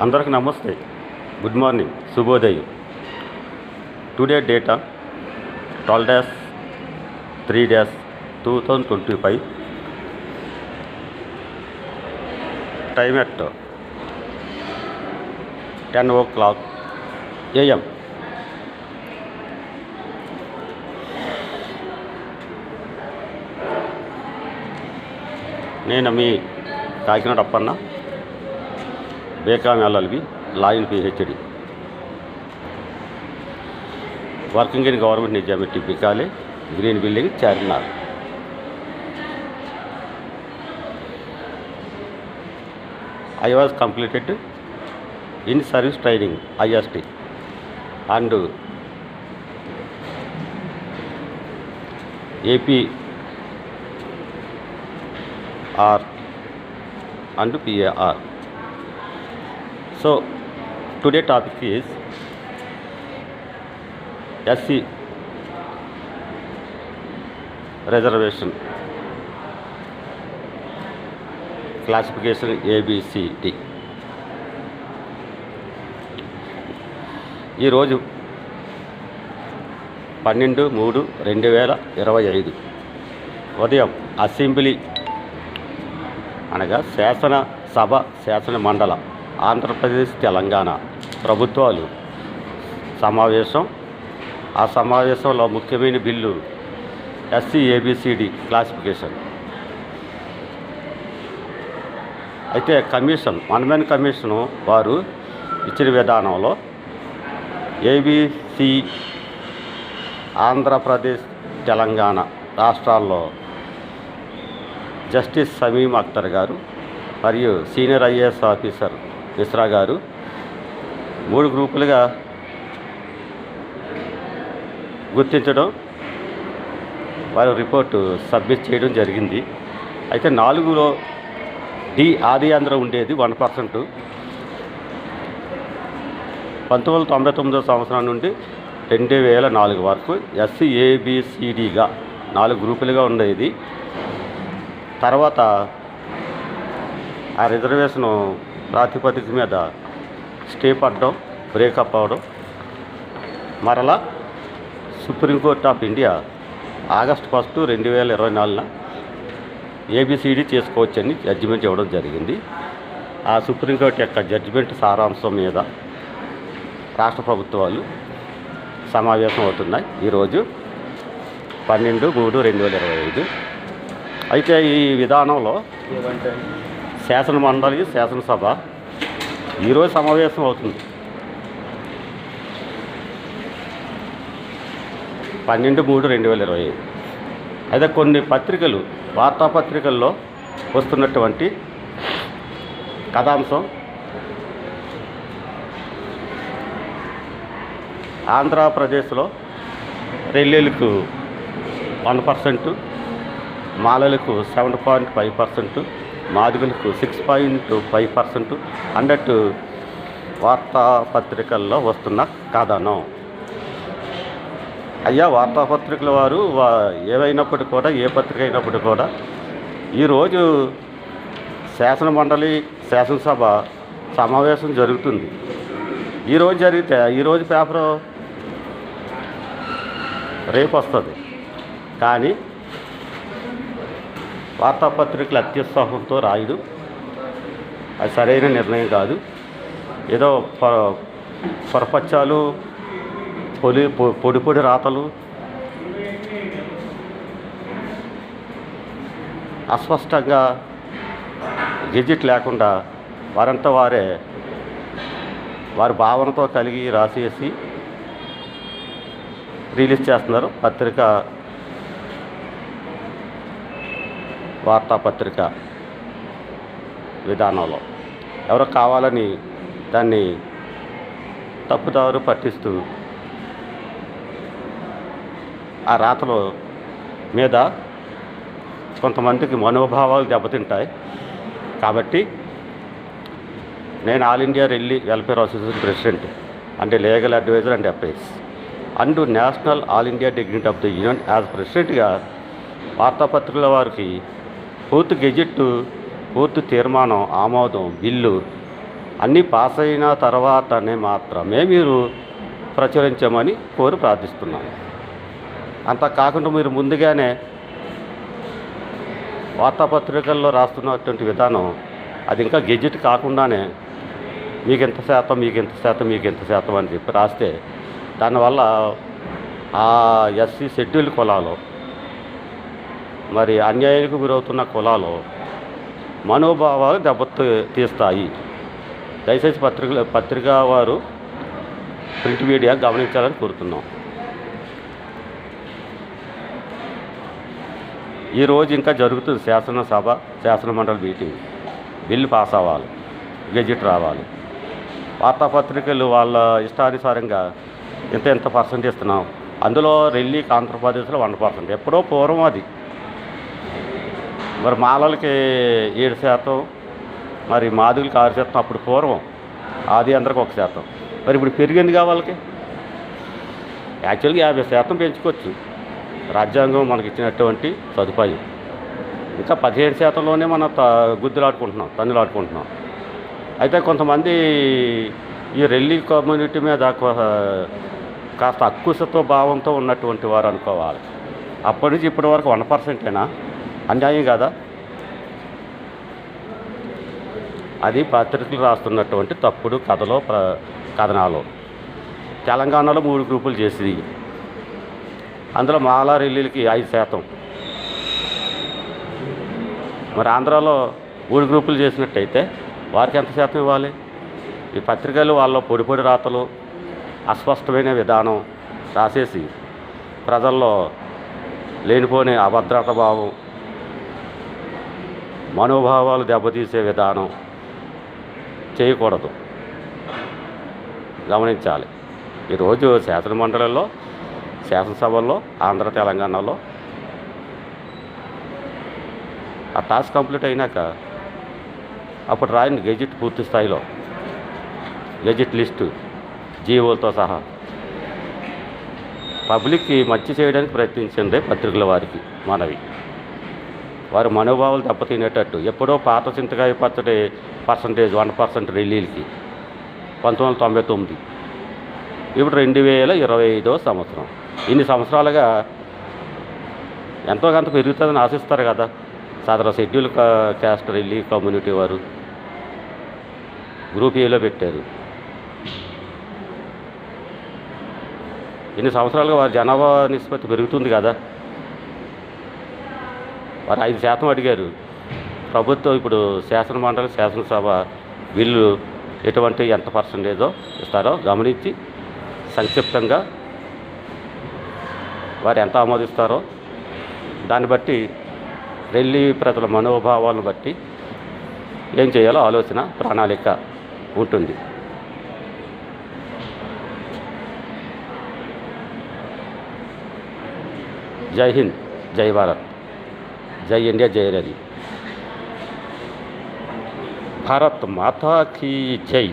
అందరికీ నమస్తే, good morning, శుభోదయం. Today date 12-3-2025. Time at 10 o'clock AM. నేను మీ Kakinada Appanna, BCom LLB, law in PhD, working in government Nizamiyat College, Green Building, Charminar. I was completed in service training IST and APR and PAR. So today topic is SC reservation classification ABCD. ఈరోజు 12/3/2025 ఉదయం assembly అనగా శాసనసభ, శాసన మండల, ఆంధ్రప్రదేశ్, తెలంగాణ ప్రభుత్వాలు సమావేశం. ఆ సమావేశంలో ముఖ్యమైన బిల్లు SC ABCD క్లాసిఫికేషన్. అయితే వన్ కమిషను వారు ఇచ్చిన విధానంలో ABC ఆంధ్రప్రదేశ్, తెలంగాణ రాష్ట్రాల్లో జస్టిస్ సమీమ్ అఖ్తర్ గారు మరియు సీనియర్ IAS ఆఫీసర్ మిశ్రా గారు 3 గ్రూపులుగా గుర్తించడం, వారి రిపోర్టు సబ్మిట్ చేయడం జరిగింది. అయితే 4లో డి ఆది ఆంధ్ర ఉండేది 1%. 1999 సంవత్సరం నుండి 2004 వరకు SC ABCDగా 4 గ్రూపులుగా ఉండేది. తర్వాత ఆ రిజర్వేషను ప్రాతిపదిక మీద స్టే పడడం, బ్రేకప్ అవడం, మరలా supreme court of India August 1, 2024 ABCD చేసుకోవచ్చని జడ్జిమెంట్ ఇవ్వడం జరిగింది. ఆ సుప్రీంకోర్టు యొక్క జడ్జిమెంట్ సారాంశం మీద రాష్ట్ర ప్రభుత్వాలు సమావేశం అవుతున్నాయి ఈరోజు 12/3/2025. అయితే ఈ విధానంలో శాసన మండలి, శాసనసభ ఈరోజు సమావేశం అవుతుంది. 12/3/2025. అయితే కొన్ని పత్రికలు, వార్తాపత్రికల్లో వస్తున్నటువంటి కథాంశం ఆంధ్రప్రదేశ్లో రెల్లీలకు 1%, మాలలకు 7.5%, మాదిగలకు 6.5% అన్నట్టు వార్తాపత్రికల్లో వస్తున్న కథనం. అయ్యా, వార్తాపత్రికల వారు ఏవైనప్పటికీ కూడా, ఏ పత్రిక అయినప్పటికీ కూడా ఈరోజు శాసన మండలి, శాసనసభ సమావేశం జరుగుతుంది. ఈరోజు జరిగితే ఈరోజు పేపరు రేపు వస్తుంది. కానీ వార్తాపత్రికలు అత్యుత్సాహంతో రాయడం అది సరైన నిర్ణయం కాదు. ఏదో పొరపచ్చాలు, పొడి రాతలు, అస్పష్టంగా గెజిట్ లేకుండా వారంతా వారే వారి భావనతో కలిగి రాసేసి రిలీజ్ చేస్తున్నారు వార్తాపత్రిక విధానంలో. ఎవరో కావాలని దాన్ని తప్పుదారు పట్టిస్తూ ఆ రాతల మీద కొంతమందికి మనోభావాలు దెబ్బతింటాయి. కాబట్టి నేను all India Relli welfare association president అంటే legal advisor and affairs and national all India dignity of the union as ప్రెసిడెంట్గా వార్తాపత్రికల వారికి పూర్తి గెజెట్టు, పూర్తి తీర్మానం, ఆమోదం, బిల్లు అన్నీ పాస్ అయిన తర్వాతనే మాత్రమే మీరు ప్రచురించమని కోరి ప్రార్థిస్తున్నాను. అంత కాకుండా మీరు ముందుగానే వార్తాపత్రికల్లో రాస్తున్నటువంటి విధానం అది ఇంకా గెజిట్ కాకుండానే మీకు ఎంత శాతం మీకు ఎంత శాతం మీకు ఎంత శాతం అని చెప్పి రాస్తే దానివల్ల ఆ ఎస్సీ షెడ్యూల్డ్ కులాలు మరి అన్యాయానికి గురవుతున్న కులాలు మనోభావాలు తీస్తాయి. దయచేసి పత్రికా వారు ప్రింట్ మీడియా గమనించాలని కోరుతున్నాం. ఈరోజు ఇంకా జరుగుతుంది శాసనమండలి మీటింగ్. బిల్లు పాస్ అవ్వాలి, గెజిట్ రావాలి. వార్తాపత్రికలు వాళ్ళ ఇష్టానుసారంగా ఎంత పర్సెంట్ ఇస్తున్నాం. అందులో ఢిల్లీకి ఆంధ్రప్రదేశ్లో 1%. ఎప్పుడో పూర్వం అది. మరి మాలలకి 7%, మరి మాదిగులకి 6%. అప్పుడు పూర్వం ఆది అందరికి 1%. మరి ఇప్పుడు పెరిగింది వాళ్ళకి. యాక్చువల్గా 50% పెంచుకోవచ్చు. రాజ్యాంగం మనకి ఇచ్చినటువంటి సదుపాయం. ఇంకా 15%లోనే మనం తన్నులాడుకుంటున్నాం. అయితే కొంతమంది ఈ రెల్లి కమ్యూనిటీ మీద కాస్త అక్కుసతో భావంతో ఉన్నటువంటి వారు అనుకోవాలి. అప్పటి నుంచి ఇప్పటి వరకు 1%ఏనా? అన్యాయం కాదా? అది పత్రికలు రాస్తున్నటువంటి తప్పుడు కథనాలు. తెలంగాణలో 3 గ్రూపులు చేసి అందులో మాలా రెల్లీలకి 5%. మరి ఆంధ్రాలో 3 గ్రూపులు చేసినట్టయితే వారికి ఎంత శాతం ఇవ్వాలి? ఈ పత్రికలు వాళ్ళ పొడి రాతలు, అస్పష్టమైన విధానం రాసేసి ప్రజల్లో లేనిపోని అభద్రత భావం, మనోభావాలు దెబ్బతీసే విధానం చేయకూడదు. గమనించాలి. ఈరోజు శాసనమండలిలో, శాసనసభల్లో, ఆంధ్ర తెలంగాణలో ఆ టాస్క్ కంప్లీట్ అయినాక అప్పుడు రాయండి గెజిట్ పూర్తి స్థాయిలో, గెజిట్ లిస్టు జీవోలతో సహా పబ్లిక్కి మంచి చేయడానికి ప్రయత్నించండి. పత్రికల వారికి మనవి. వారి మనోభావాలు దెబ్బతినేటట్టు ఎప్పుడో పాత చింతకాయ పచ్చడి పర్సంటేజ్ 1% రిలీలకి 1999, ఇప్పుడు 2025వ సంవత్సరం. ఇన్ని సంవత్సరాలుగా ఎంతో కొంత పెరుగుతుందని ఆశిస్తారు కదా సాధారణ షెడ్యూల్ క్యాస్ట్ రిలీ కమ్యూనిటీ వారు. గ్రూప్ ఏలో పెట్టారు. ఇన్ని సంవత్సరాలుగా వారి జనాభా నిష్పత్తి పెరుగుతుంది కదా. వారు 5% అడిగారు. ప్రభుత్వం ఇప్పుడు శాసనమండలి, శాసనసభ బిల్లు ఎటువంటి ఎంత పర్సంటేజో ఇస్తారో గమనించి సంక్షిప్తంగా వారు ఎంత ఆమోదిస్తారో దాన్ని బట్టి రెల్లి ప్రజల మనోభావాలను బట్టి ఏం చేయాలో ఆలోచన, ప్రణాళిక ఉంటుంది. జై హింద్, జై భారత్, జై ఇండియా, జై రెల్లి. భారత్ మాతా కీ జై.